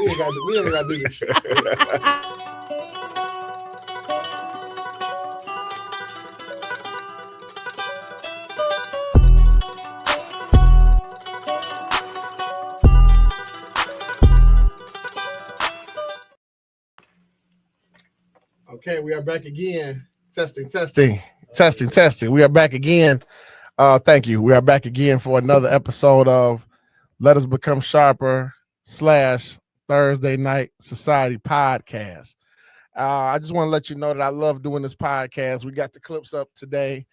We ain't gotta do this shit. Okay, we are back again. Testing. We are back again. Thank you. We are back again for another episode of Let Us Become Sharper / Thursday Night Society podcast. I just want to let you know that I love doing this podcast. We got the clips up today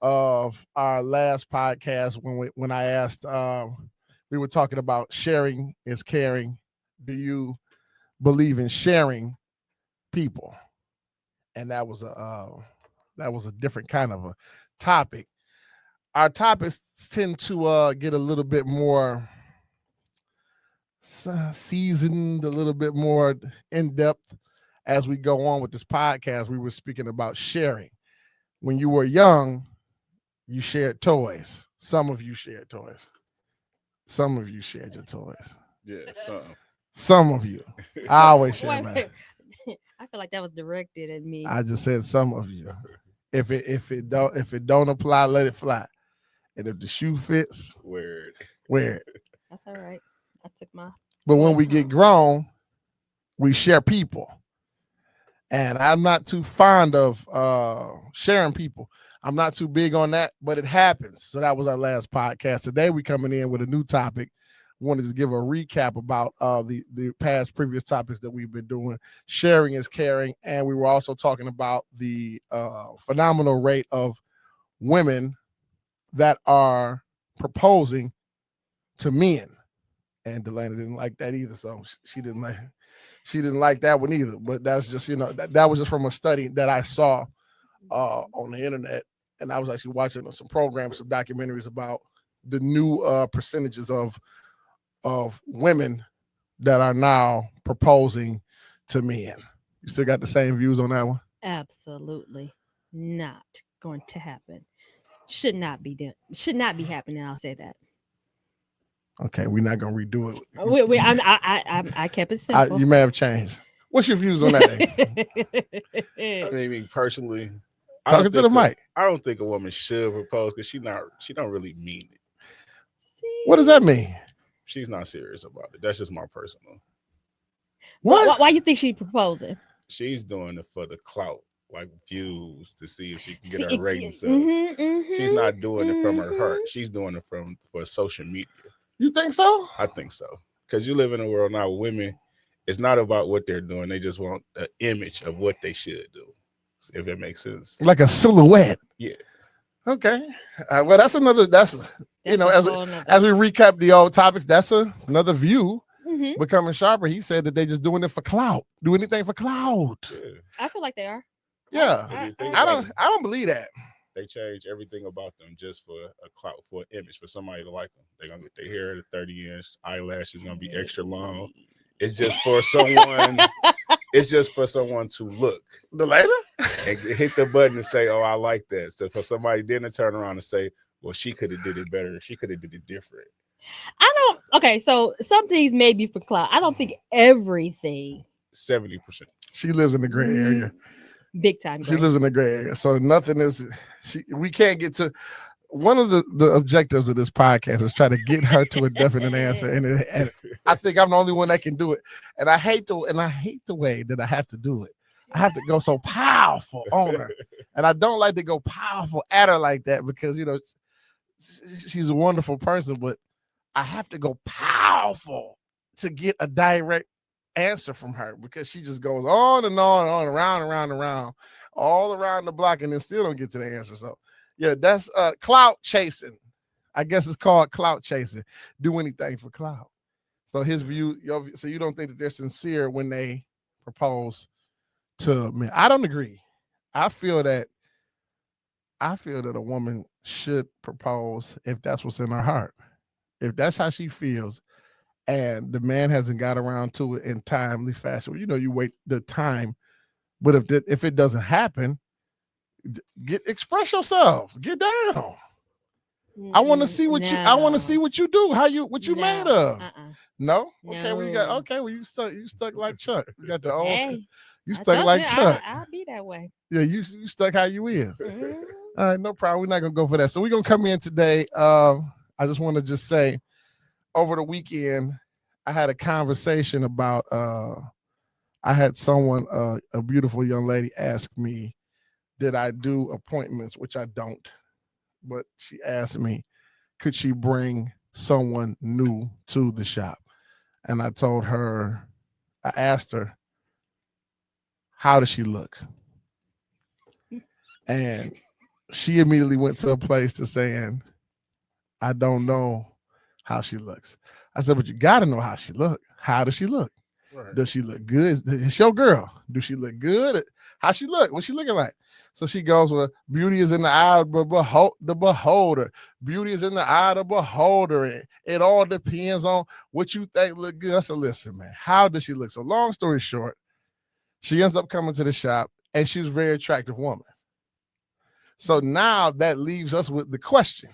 of our last podcast when I asked, we were talking about sharing is caring. Do you believe in sharing people? And that was a different kind of a topic. Our topics tend to get a little bit more seasoned, a little bit more in depth as we go on with this podcast. We were speaking about sharing. When you were young, you shared toys. Some of you shared toys. Some of you shared your toys. Yeah, some of you. I always share mine. I feel like that was directed at me. I just said some of you. If it don't apply, let it fly. And if the shoe fits, wear it. That's all right. I took my. But when we get grown, we share people. And I'm not too fond of sharing people. I'm not too big on that, but it happens. So that was our last podcast. Today we coming in with a new topic. Wanted to give a recap about the past previous topics that we've been doing. Sharing is caring. And we were also talking about the phenomenal rate of women that are proposing to men. And Delana didn't like that either. So she didn't like that one either. But that's just, that was just from a study that I saw on the internet. And I was actually watching some programs, some documentaries about the new percentages of women that are now proposing to men. You still got the same views on that one? Absolutely not going to happen. Should not be happening. I'll say that. Okay, we're not gonna redo it. I kept it simple. You may have changed. What's your views on that? I mean, personally, talking to the mic. I don't think a woman should propose because she don't really mean it. What does that mean? She's not serious about it. That's just my personal. What? Why you think she's proposing? She's doing it for the clout, like views, to see if she can get her ratings up. She's not doing it from her heart. She's doing it for social media. You think so? I think so. Because you live in a world now where women, it's not about what they're doing. They just want an image of what they should do, if it makes sense. Like a silhouette. Yeah. Okay. Well, as we recap the old topics, that's another view. Mm-hmm. Becoming Sharper, he said that they just doing it for clout. Do anything for clout. Yeah. I feel like they are. Yeah. I don't believe that. They change everything about them just for a clout, for an image, for somebody to like them. They're gonna get their hair at 30-inch, eyelashes gonna be extra long. It's just for someone. It's just for someone to look. The later? And hit the button and say, "Oh, I like that." So for somebody then to turn around and say, "Well, she could have did it better. She could have did it different." Okay, so some things may be for clout. I don't think everything. 70%. She lives in the gray area. Big time. She lives in the gray area. So nothing is. We can't get to. One of the objectives of this podcast is try to get her to a definite answer, and I think I'm the only one that can do it. And I hate the way that I have to do it. I have to go so powerful on her, and I don't like to go powerful at her like that because she's a wonderful person, but I have to go powerful to get a direct answer from her because she just goes on and on and on, around and around and around, all around the block, and then still don't get to the answer. So. Yeah, that's clout chasing. I guess it's called clout chasing. Do anything for clout. So his view, so you don't think that they're sincere when they propose to men? I don't agree. I feel that a woman should propose if that's what's in her heart. If that's how she feels, and the man hasn't got around to it in timely fashion. You wait the time, but if it doesn't happen, express yourself. Get down. I want to see what I want to see what you do. What you made of. No? Okay, we got okay. Well, you stuck like Chuck. You got the old. Hey, you I stuck told like you, Chuck. I'll be that way. Yeah, you stuck how you is. Mhm. All right, no problem. We're not gonna go for that. So we're gonna come in today. I just want to just say, over the weekend, I had a conversation about. I had someone, a beautiful young lady, ask me, did I do appointments, which I don't, but she asked me, could she bring someone new to the shop? And I told her, I asked her, how does she look? And she immediately went to a place to saying, I don't know how she looks. I said, but you got to know how she look. How does she look? Right. Does she look good? It's your girl. Do she look good? How she look? What's she looking like? So she goes, well, beauty is in the eye of the beholder. Beauty is in the eye of the beholder. It all depends on what you think look good. I said, listen, man, how does she look? So long story short, she ends up coming to the shop, and she's a very attractive woman. So now that leaves us with the question.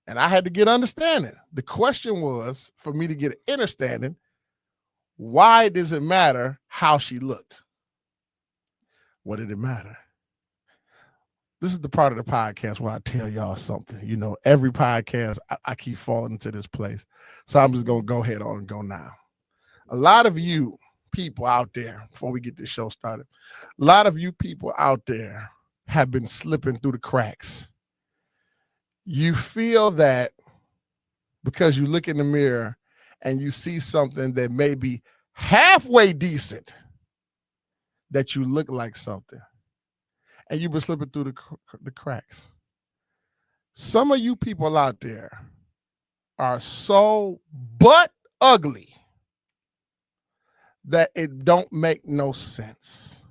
And I had to get understanding. The question was, for me to get understanding, why does it matter how she looked? What did it matter? This is the part of the podcast where I tell y'all something. You know, every podcast, I keep falling into this place. So I'm just going to go ahead on and go now. A lot of you people out there, before we get this show started, a lot of you people out there have been slipping through the cracks. You feel that because you look in the mirror and you see something that may be halfway decent, that you look like something, and you've been slipping through the cracks. Some of you people out there are so butt ugly that it don't make no sense.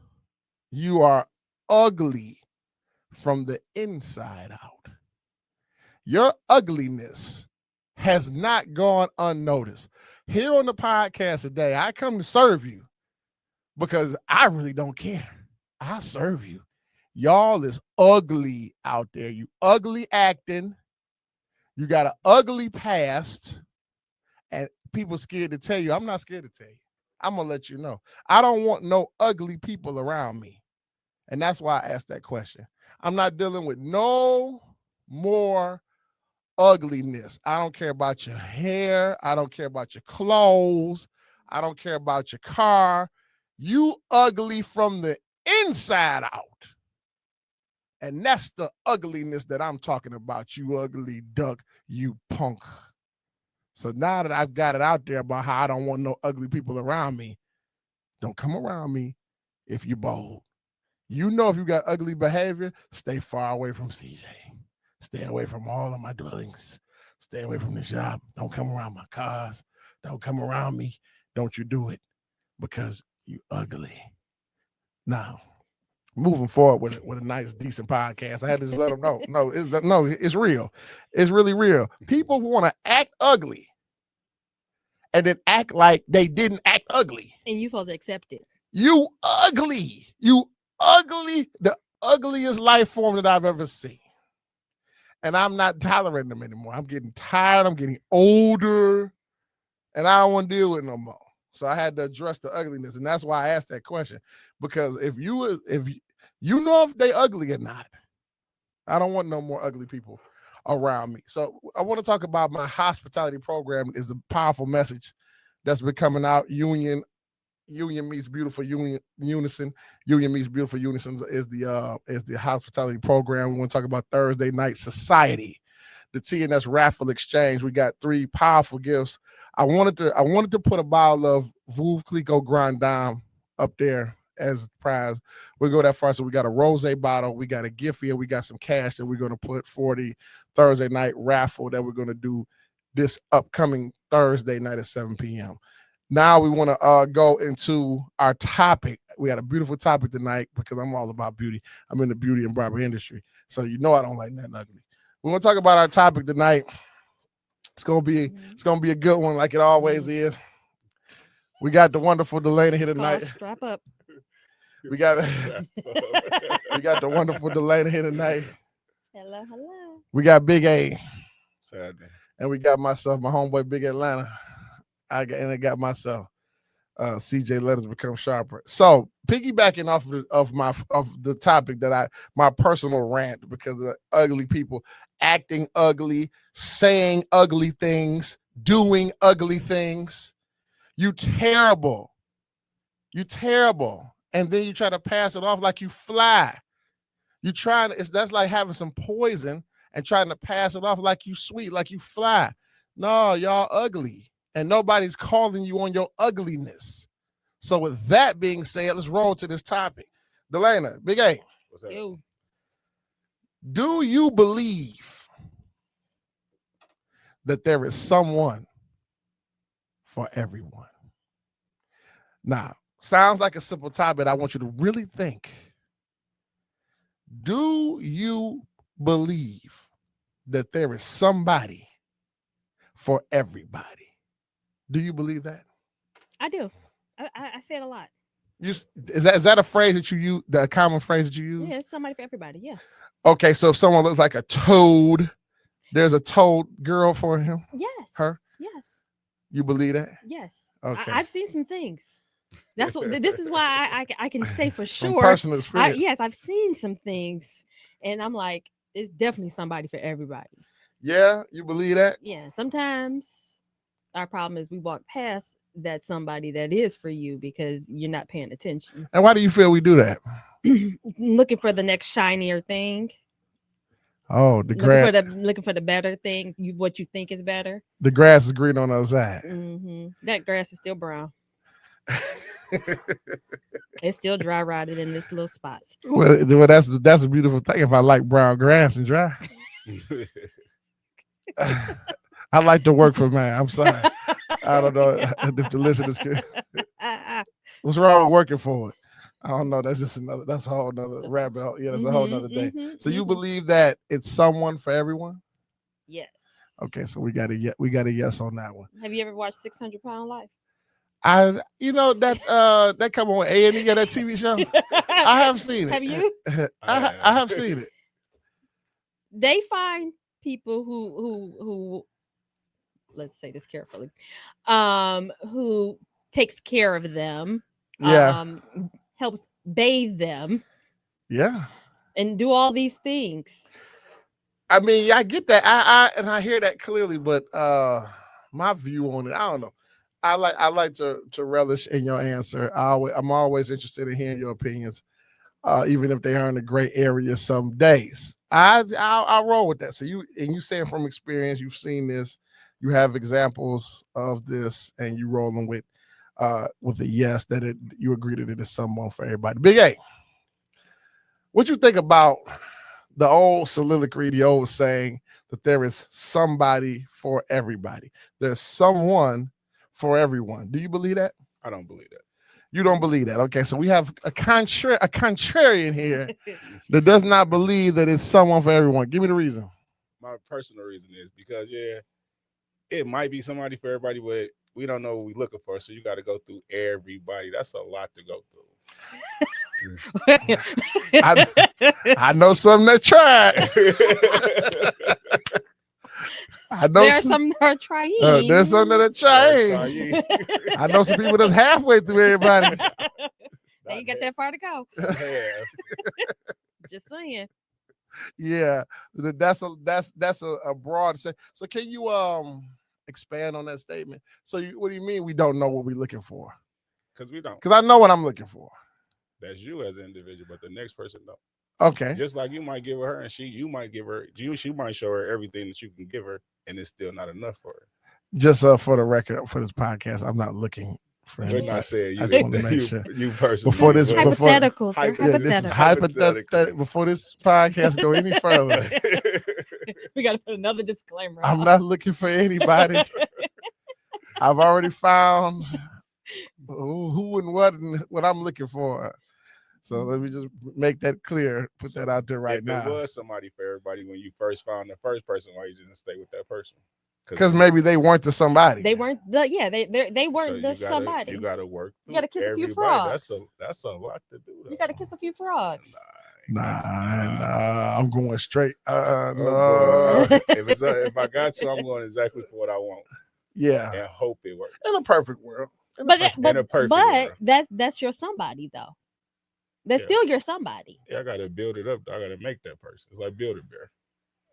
You are ugly from the inside out. Your ugliness has not gone unnoticed. Here on the podcast today, I come to serve you because I really don't care. I serve you. Y'all is ugly out there. You ugly acting. You got an ugly past. And people scared to tell you. I'm not scared to tell you. I'm going to let you know. I don't want no ugly people around me. And that's why I asked that question. I'm not dealing with no more ugliness. I don't care about your hair. I don't care about your clothes. I don't care about your car. You ugly from the inside out. And that's the ugliness that I'm talking about, you ugly duck, you punk. So now that I've got it out there about how I don't want no ugly people around me, don't come around me if you're bold. You know, if you got ugly behavior, stay far away from CJ. Stay away from all of my dwellings. Stay away from the shop. Don't come around my cars. Don't come around me. Don't you do it, because you ugly. Now, moving forward with a nice, decent podcast, I had to just let them know. It's real. It's really real. People want to act ugly and then act like they didn't act ugly. And you're supposed to accept it. You ugly. You ugly. The ugliest life form that I've ever seen. And I'm not tolerating them anymore. I'm getting tired. I'm getting older. And I don't want to deal with it no more. So I had to address the ugliness. And that's why I asked that question. Because if you know if they ugly or not, I don't want no more ugly people around me. So I want to talk about my hospitality program. Is a powerful message that's been coming out. Union meets beautiful unison. Union meets beautiful unison is the hospitality program. We want to talk about Thursday Night Society, the TNS raffle exchange. We got 3 powerful gifts. I wanted to put a bottle of Veuve Clicquot Grand Dame up there as a prize. We go that far, so we got a rosé bottle, we got a gift here, we got some cash that we're going to put for the Thursday night raffle that we're going to do this upcoming Thursday night at 7 p.m. Now we want to go into our topic. We got a beautiful topic tonight because I'm all about beauty. I'm in the beauty and barber industry, so you know I don't like nothing ugly. We're going to talk about our topic tonight. It's gonna be a good one, like it always is. We got the wonderful Delaney here tonight. Strap up. We got the wonderful Delaney here tonight. Hello. We got Big A, Sadly. and we got myself, my homeboy Big Atlanta. I got myself. CJ, let us become sharper. So piggybacking off of the topic that my personal rant because of the ugly people acting ugly, saying ugly things, doing ugly things. You terrible. You terrible. And then you try to pass it off like you fly. You trying to, that's like having some poison and trying to pass it off like you sweet, like you fly. No, y'all ugly. And nobody's calling you on your ugliness. So with that being said, let's roll to this topic. Delana, Big A. What's that? Ew. Do you believe that there is someone for everyone? Now, sounds like a simple topic. I want you to really think. Do you believe that there is somebody for everybody? Do you believe that? I do. I say it a lot. Is that a phrase that you use, the common phrase that you use? Yeah, it's somebody for everybody. Yes. Okay, so if someone looks like a toad, there's a toad girl for him? Yes. Her? Yes. You believe that? Yes. Okay. I've seen some things. That's what. This is why I can say for From sure. personal experience. Yes, I've seen some things, and I'm like, it's definitely somebody for everybody. Yeah, you believe that? Yeah. Sometimes our problem is we walk past that somebody that is for you because you're not paying attention, And why do you feel we do that? looking for the next shinier thing. Oh, the grass. Looking for the better thing. What you think is better. The grass is green on the other side. That grass is still brown. It's still dry rotted in this little spots. Well, that's a beautiful thing. If I like brown grass and dry, I like to work for man. I'm sorry. I don't know if the listeners can. What's wrong with working for it? I don't know. That's just another. That's a whole nother rabbit hole. Yeah, that's a whole nother day. So you believe that it's someone for everyone? Yes. Okay, so we got a yes on that one. Have you ever watched 600 Pound Life? That come on A&E, that TV show. I have seen it. Have you? I have seen it. They find people who let's say this carefully, who takes care of them, helps bathe them, and do all these things. I mean, I get that. I hear that clearly, but my view on it, I don't know. I like to relish in your answer. I'm always interested in hearing your opinions, even if they are in a gray area some days. I'll roll with that. So you saying from experience, you've seen this, you have examples of this, and you rolling with a yes that you agree that it is someone for everybody. Big A, what you think about the old soliloquy, the old saying that there is somebody for everybody? There's someone for everyone. Do you believe that? I don't believe that. You don't believe that. Okay, so we have a contrarian here that does not believe that it's someone for everyone. Give me the reason. My personal reason is because it might be somebody for everybody, but we don't know what we're looking for. So you got to go through everybody. That's a lot to go through. I know some that tried. I know there's some that are trying. There's some that are trying. I know some people that's halfway through everybody. They ain't got that far to go. Just saying. Yeah, that's a broad say. So can you expand on that statement? So what do you mean we don't know what we're looking for? Because we don't. Because I know what I'm looking for. That's you as an individual, but the next person don't. Okay. Just like you might give her, and she might show her everything that you can give her, and it's still not enough for her. Just for the record, for this podcast, I'm not looking for We're not saying you. I just want to make sure. You personally. Before this, hypothetical. This is hypothetical. Before this podcast go any further, we got to put another disclaimer. I'm not looking for anybody. I've already found who and what I'm looking for. So let me just make that clear. Put that out there right now. If there was somebody for everybody when you first found the first person, why you didn't stay with that person? Because maybe they weren't the somebody. They weren't they weren't the somebody. You got to work. You got to kiss a few frogs. That's a lot to do. Though. You got to kiss a few frogs. Nah, I'm going straight. I'm No. going. If I got to, I'm going exactly for what I want Yeah. and hope it works. In a perfect world. In a perfect world. that's your somebody though. That's Yeah. still your somebody. Yeah, I gotta build it up. I gotta make that person. It's like build a bear.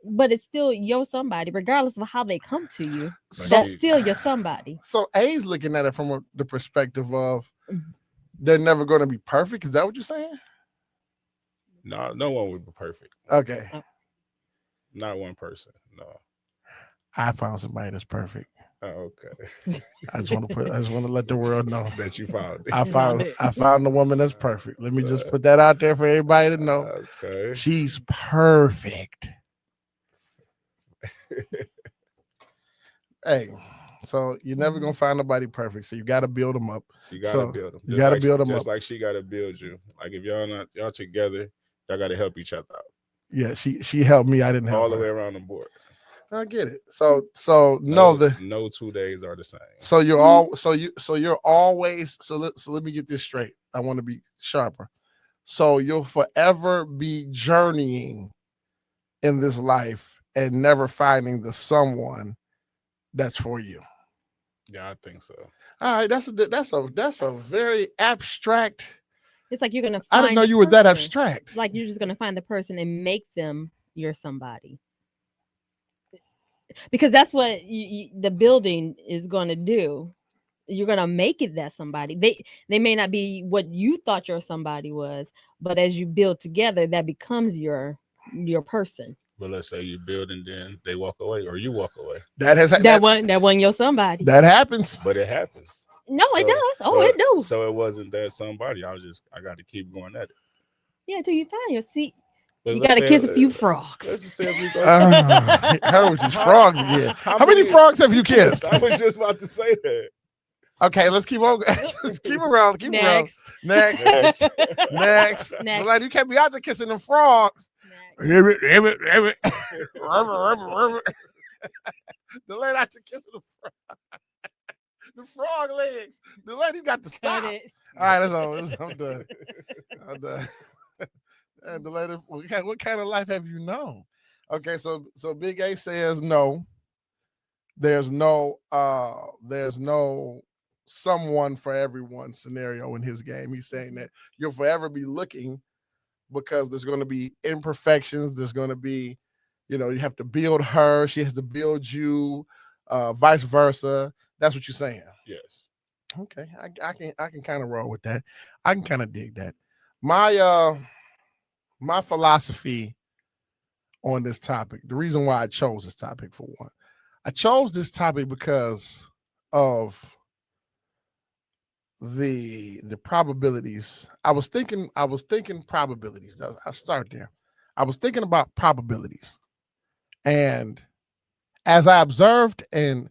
But it's still your somebody, regardless of how they come to you. So, That's still your somebody. so A's looking at it from the perspective of Mhm. they're never going to be perfect. Is that what you're saying? No one would be perfect. Okay. Not one person. No. I found somebody that's perfect. Oh, okay. I just want to let the world know That you found it. I found the woman that's perfect. Let me just put that out there for everybody to know. Okay. She's perfect. Hey, so you're never gonna find nobody perfect. So you got to build them up. You gotta So build them. you got to build them Just up. like she gotta build you. Like if y'all together, y'all gotta help each other out Yeah, she helped me. I didn't help all the her. way around the board. I get it. So no, no 2 days are the same. so you're all so you're always let me get this straight. I want to be sharper. So you'll forever be journeying in this life and never finding the someone that's for you. Yeah, I think so. All right, that's a very abstract. It's like you're gonna I find didn't know the you were that person. abstract. Like you're just gonna find the person and make them your somebody. Because that's what the building is going to do. You're going to make it that somebody. They may not be what you thought your somebody was, but as you build together, that becomes your person. But let's say you build and then they walk away or you walk away. That one your somebody. That happens. But it happens. No, it does. It do. So it wasn't that somebody. I got to keep going at it. Yeah, until you find your seat. But You got to kiss a few frogs. Let's just say if you go. How with these frogs again? How many frogs have you kissed? I was just about to say that. Okay, let's keep on. Let's keep around. Keep around. Next. Like, you can't be out there kissing them frogs. The lady out there kissing the frog. The frog legs. The lady got to stop. All right, that's all. I'm done. I'm done. And the lady, what kind of life have you known? Okay, so Big A says no. There's no someone for everyone scenario in his game. He's saying that you'll forever be looking because there's going to be imperfections. There's going to be, you have to build her. She has to build you, vice versa. That's what you're saying. Yes. Okay, I can kind of roll with that. I can kind of dig that. My philosophy on this topic, the reason why I chose this topic, for one, I chose this topic because of the probabilities. I was thinking probabilities. I start there. I was thinking about probabilities, and as I observed and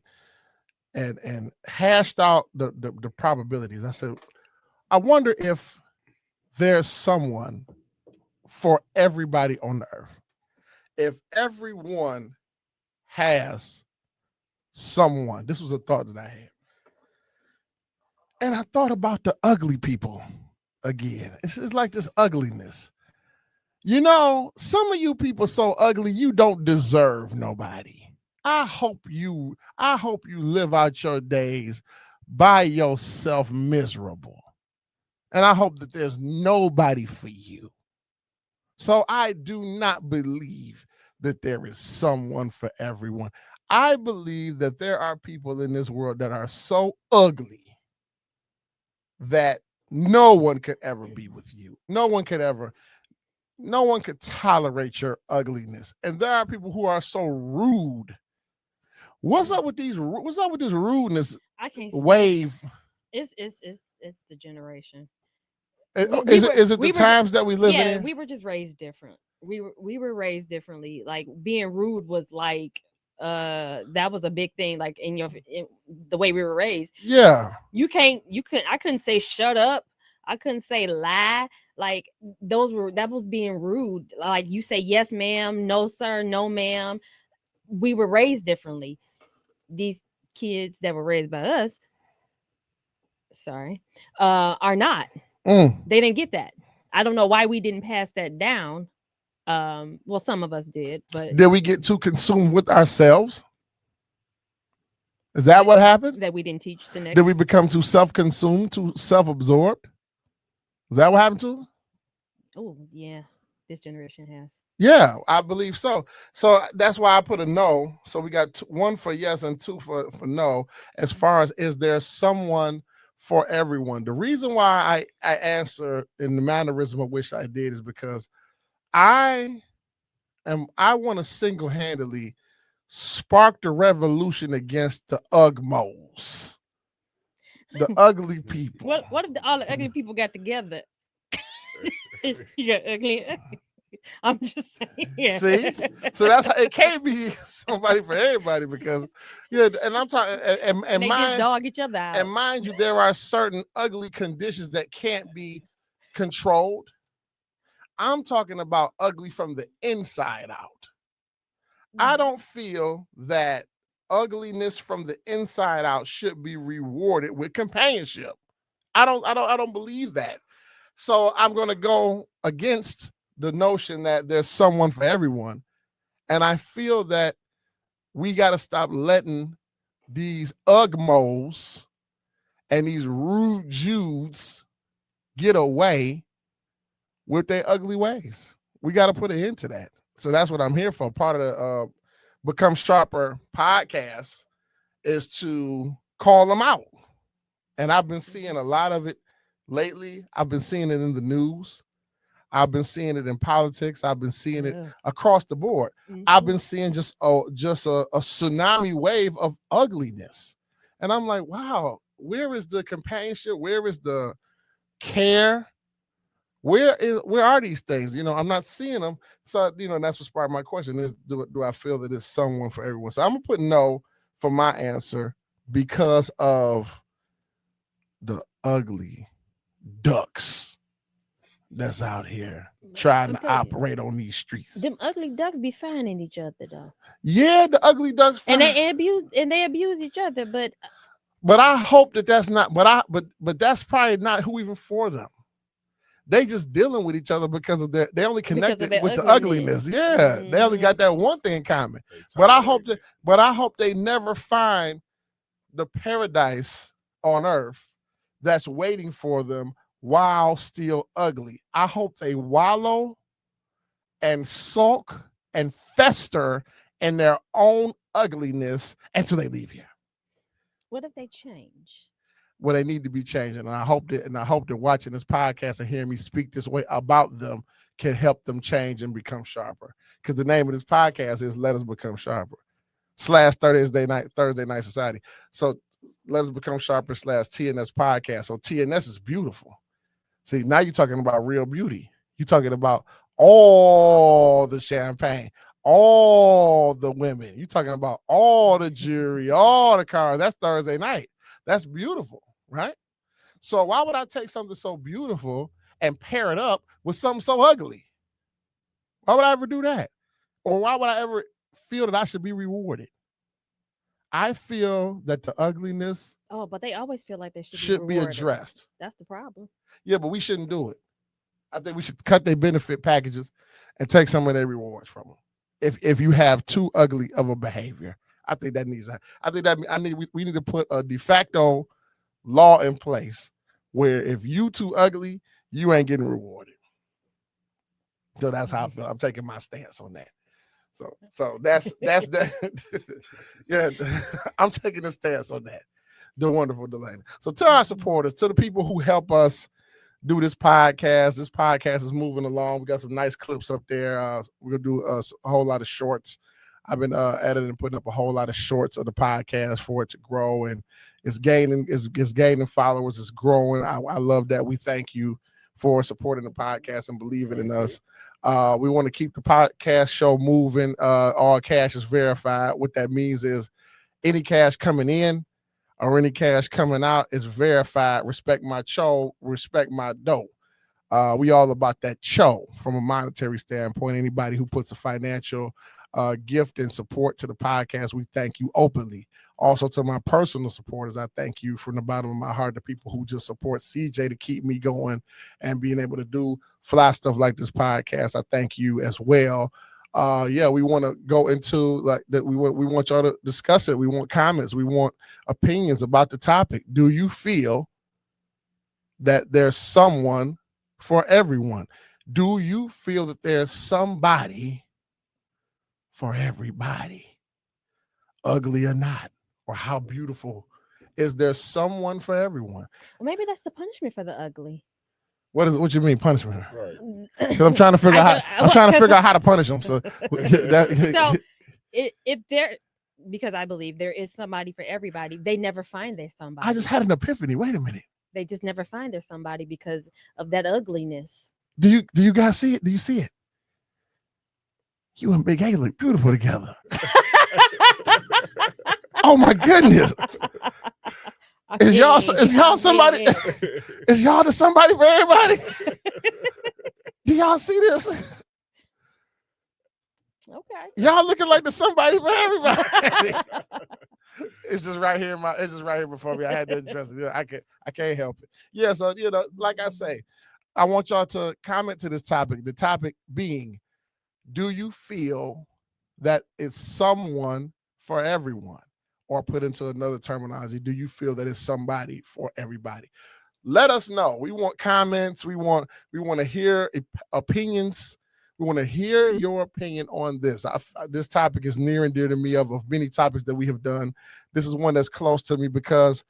hashed out the probabilities, I said, I wonder if there's someone for everybody on the earth. If everyone has someone, this was a thought that I had. And I thought about the ugly people again. It's like this ugliness. Some of you people so ugly, you don't deserve nobody. I hope you live out your days by yourself miserable. And I hope that there's nobody for you. So I do not believe that there is someone for everyone. I believe that there are people in this world that are so ugly that no one could ever be with you. No one could tolerate your ugliness. And there are people who are so rude. What's up with this rudeness I can't wave? It's the generation. Is it the times that we live in? Yeah, we were just raised different. We were raised differently. Like being rude was like that was a big thing, like in the way we were raised. Yeah. I couldn't say shut up. I couldn't say lie. Like that was being rude. Like you say yes ma'am, no sir, no ma'am. We were raised differently. These kids that were raised by us, are not. They didn't get that. I don't know why we didn't pass that down. Well, some of us did, but Did we get too consumed with ourselves? Is that what happened? that we didn't teach the next. Did we become too self-consumed, too self-absorbed? Is that what happened to us? Oh yeah, this generation has. Yeah, I believe so. So that's why I put a no. So we got one for yes and two for no. As far as is there someone for everyone? The reason why I answer in the mannerism of which I did is because I want to single-handedly spark the revolution against the Ugmos, the ugly people. What if all the ugly people got together? You got ugly. I'm just saying. See, so that's how it can't be somebody for everybody because and I'm talking and they just dog each other out. and mind you, there are certain ugly conditions that can't be controlled. I'm talking about ugly from the inside out. I don't feel that ugliness from the inside out should be rewarded with companionship. I don't believe that. So I'm going to go against the notion that there's someone for everyone. And I feel that we got to stop letting these Ugmos and these rude Judes get away with their ugly ways. We got to put an end to that. So that's what I'm here for. Part of the Become Sharper podcast is to call them out. And I've been seeing a lot of it lately. I've been seeing it in the news. I've been seeing it in politics. I've been seeing it across the board. I've been seeing just a tsunami wave of ugliness. And I'm like, wow, where is the companionship? Where is the care? Where are these things? I'm not seeing them. So, that's what sparked my question is, do I feel that it's someone for everyone? So I'm going to put no for my answer because of the ugly ducks that's out here trying to operate on these streets. Them ugly ducks be finding each other though. Yeah, the ugly ducks and they abuse each other, but I hope that's not but that's probably not who even for them. They just dealing with each other because of they only connected with the ugliness. Yeah, they only got that one thing in common. But I hope they never find the paradise on earth that's waiting for them while still ugly. I hope they wallow and sulk and fester in their own ugliness until they leave here. What if they change? Well, they need to be changing, and I hope that watching this podcast and hearing me speak this way about them can help them change and become sharper. Because the name of this podcast is "Let Us Become Sharper" / Thursday Night Society. So Let Us Become Sharper / TNS podcast. So TNS is beautiful. See, now you're talking about real beauty. You're talking about all the champagne, all the women. You're talking about all the jewelry, all the cars. That's Thursday night. That's beautiful, right? So why would I take something so beautiful and pair it up with something so ugly? Why would I ever do that? Or why would I ever feel that I should be rewarded? I feel that the ugliness but they always feel like they should be addressed. That's the problem. Yeah, but we shouldn't do it. I think we should cut their benefit packages and take some of their rewards from them. If you have too ugly of a behavior, I think that needs. We need to put a de facto law in place where if you too ugly, you ain't getting rewarded. So that's how I feel. I'm taking my stance on that. So that's that. Yeah, I'm taking a stance on that. The wonderful Delaney. So to our supporters, to the people who help us do this podcast is moving along. We got some nice clips up there. We're gonna do a whole lot of shorts. I've been editing and putting up a whole lot of shorts of the podcast for it to grow, and it's gaining followers. It's growing. I love that. We thank you for supporting the podcast and believing in us. We want to keep the podcast show moving. All cash is verified. What that means is any cash coming in or any cash coming out is verified. Respect my show, respect my dough. We all about that show from a monetary standpoint. Anybody who puts a financial gift and support to the podcast, we thank you openly. Also, to my personal supporters, I thank you from the bottom of my heart, the people who just support CJ to keep me going and being able to do fly stuff like this podcast. I thank you as well. Yeah, we want to go into like that. We want y'all to discuss it. We want comments. We want opinions about the topic. Do you feel that there's someone for everyone? Do you feel that there's somebody for everybody, ugly or not? Or how beautiful is there someone for everyone? Well, maybe that's the punishment for the ugly. What you mean punishment? Right. Because I'm trying to figure out how to punish them. So, So if there, because I believe there is somebody for everybody, they never find their somebody. I just had an epiphany. Wait a minute. They just never find their somebody because of that ugliness. Do you guys see it? Do you see it? You and Big A look beautiful together. Oh my goodness. Is y'all somebody? Is y'all the somebody for everybody? Do y'all see this? Okay. Y'all looking like the somebody for everybody. It's just right here. It's just right here before me. I had to address it. I can't help it. Yeah. So like I say, I want y'all to comment to this topic. The topic being, do you feel that it's someone for everyone? Or put into another terminology, do you feel that it's somebody for everybody? Let us know. We want comments. We want to hear opinions. We want to hear your opinion on this. This topic is near and dear to me of many topics that we have done. This is one that's close to me because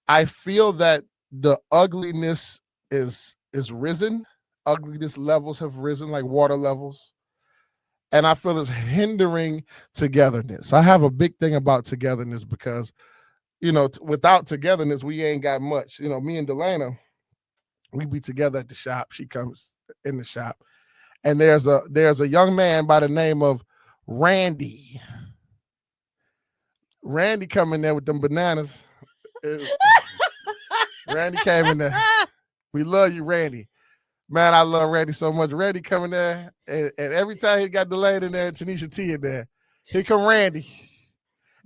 I feel that the ugliness is risen. Ugliness levels have risen like water levels. And I feel it's hindering togetherness. I have a big thing about togetherness because, without togetherness, we ain't got much. Me and Delana, we be together at the shop. She comes in the shop. And there's a young man by the name of Randy. Randy come in there with them bananas. Randy came in there. We love you, Randy. Man, I love Randy so much. Randy coming there, and every time he got delayed in there, Tanisha T in there, here come Randy.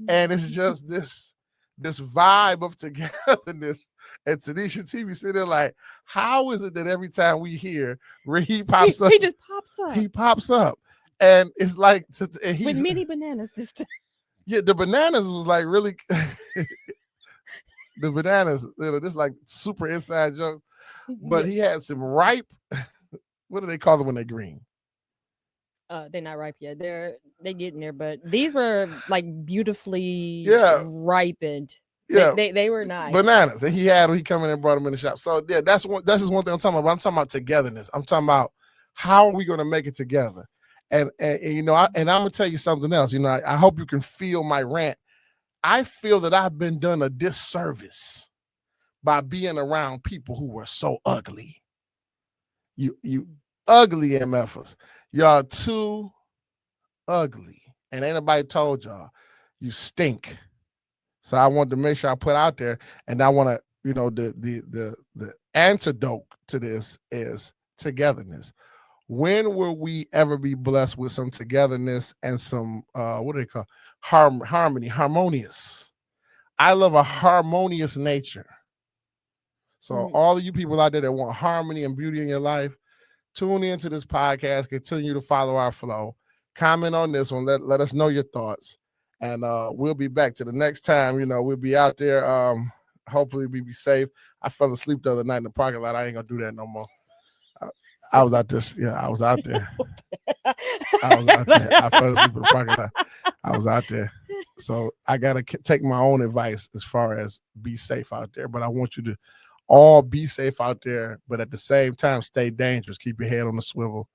And it's just this vibe of togetherness. And Tanisha T be sitting there like, how is it that every time we hear where he pops up, he just pops up. He pops up. And it's like, and he's, with mini bananas this time. Yeah, the bananas was like really, the bananas, this like super inside joke. But he had some ripe, what do they call them when they're green? They're not ripe yet. They're getting there, but these were like beautifully ripened. Yeah, they were nice. Bananas. And he come in and brought them in the shop. So yeah, that's just one thing I'm talking about. I'm talking about togetherness. I'm talking about how are we going to make it together? And I'm gonna tell you something else. I hope you can feel my rant. I feel that I've been done a disservice by being around people who are so ugly. You ugly MFers. Y'all too ugly. And ain't nobody told y'all. You stink. So I wanted to make sure I put out there, and I want to, the antidote to this is togetherness. When will we ever be blessed with some togetherness and some what do they call harmony, harmonious? I love a harmonious nature. So all of you people out there that want harmony and beauty in your life, tune into this podcast. Continue to follow our flow. Comment on this one. Let us know your thoughts. And we'll be back to the next time. We'll be out there. Hopefully we be safe. I fell asleep the other night in the parking lot. I ain't gonna do that no more. I was out there. Yeah, I was out there. I fell asleep in the parking lot. I was out there. So I gotta take my own advice as far as be safe out there. But I want you to all be safe out there, but at the same time, stay dangerous. Keep your head on the swivel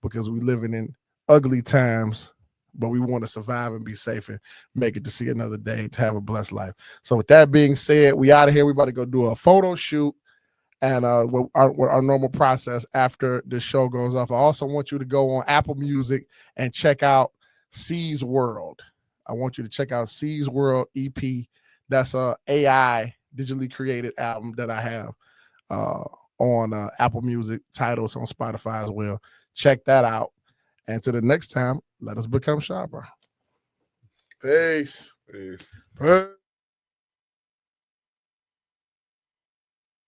because we're living in ugly times, but we want to survive and be safe and make it to see another day, to have a blessed life. So with that being said, we out of here. We about to go do a photo shoot and our normal process after the show goes off. I also want you to go on Apple Music and check out C's World. I want you to check out C's World EP. That's a AI digitally created album that I have on Apple Music. Titles on Spotify as well. Check that out. And to the next time, let us become sharper. Peace. Peace. Peace.